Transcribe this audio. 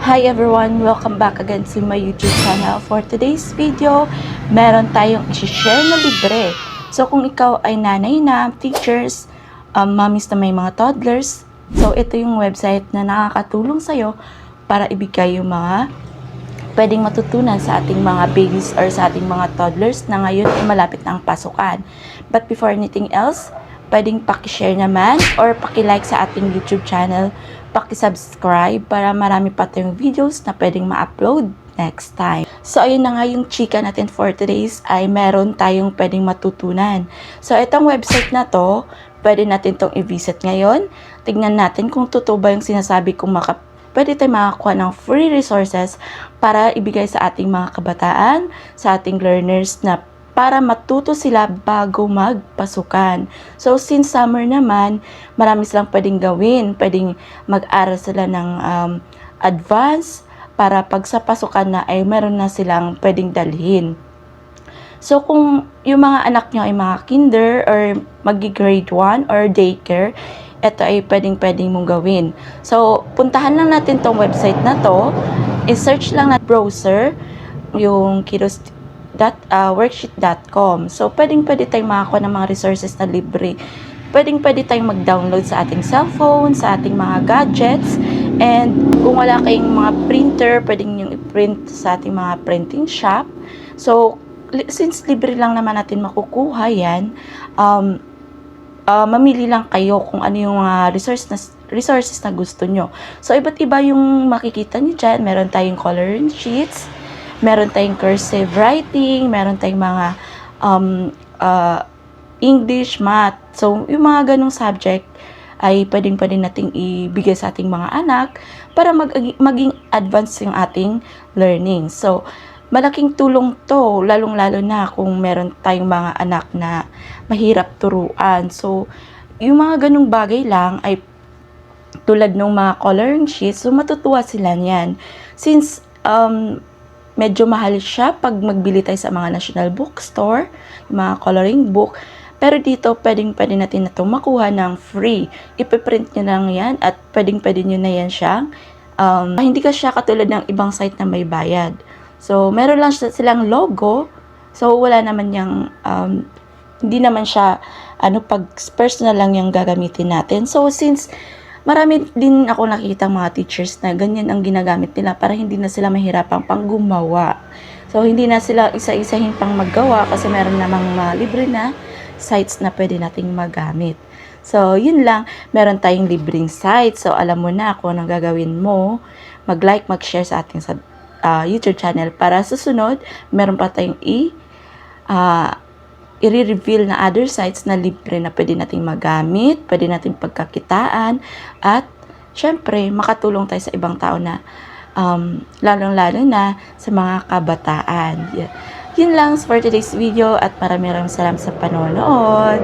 Hi everyone! Welcome back again to my YouTube channel. For today's video, meron tayong i-share na libre. So kung ikaw ay nanay na, teachers, mommies na may mga toddlers, so ito yung website na nakakatulong sa'yo para ibigay yung mga pwedeng matutunan sa ating mga babies or sa ating mga toddlers na ngayon ay malapit na ang pasukan. But before anything else, pwedeng paki-share naman or paki-like sa ating YouTube channel, paki-subscribe para marami pa tayong videos na pwedeng ma-upload next time. So ayun na nga yung chika natin for today's ay meron tayong pwedeng matutunan. So itong website na to, pwede natin tong i-visit ngayon. Tignan natin kung totoo ba yung sinasabi kong pwede tayong makakuha ng free resources para ibigay sa ating mga kabataan, sa ating learners na para matuto sila bago magpasukan. So, since summer naman, marami silang pwedeng gawin. Pwedeng mag-aral sila ng advance para pag sa pasukan na ay meron na silang pwedeng dalhin. So, kung yung mga anak nyo ay mga kinder or mag-grade 1 or daycare, ito ay pwedeng mong gawin. So, puntahan lang natin tong website na to. I-search lang na browser yung worksheet.com. So, pwede tayong makakuha ng mga resources na libre. Pwede tayong mag-download sa ating cellphone, sa ating mga gadgets. And kung wala kayong mga printer, pwedeng yung i-print sa ating mga printing shop. So, since libre lang naman natin makukuha yan, mamili lang kayo kung ano yung resources na gusto nyo. So, iba't iba yung makikita nyo dyan. Meron tayong coloring sheets, meron tayong cursive writing, meron tayong mga English, math. So, yung mga ganong subject ay pwede nating ibigay sa ating mga anak para maging advanced yung ating learning. So, malaking tulong to, lalong-lalo na kung meron tayong mga anak na mahirap turuan. So, yung mga ganong bagay lang ay tulad ng mga coloring sheets, so matutuwa sila niyan. Since medyo mahal siya pag magbili tayo sa mga national bookstore, mga coloring book. Pero dito, pwede natin na ito makuha ng free. Ipiprint nyo lang yan at pwede nyo na yan siyang hindi ka siya katulad ng ibang site na may bayad. So, meron lang silang logo. So, wala naman yung hindi naman siya pag personal lang yung gagamitin natin. So, since marami din ako nakikita mga teachers na ganyan ang ginagamit nila para hindi na sila mahirapang pang gumawa. So, hindi na sila isa-isahin pang maggawa kasi meron namang mga libre na sites na pwede nating magamit. So, yun lang. Meron tayong libreng site. So, alam mo na kung anong gagawin mo. Mag-like, mag-share sa ating YouTube channel para susunod, meron pa tayong i-reveal na other sites na libre na pwede nating magamit, pwede nating pagkakitaan, at syempre, makatulong tayo sa ibang tao na lalong-lalo na sa mga kabataan. Yun lang for today's video at maraming salamat sa panonood.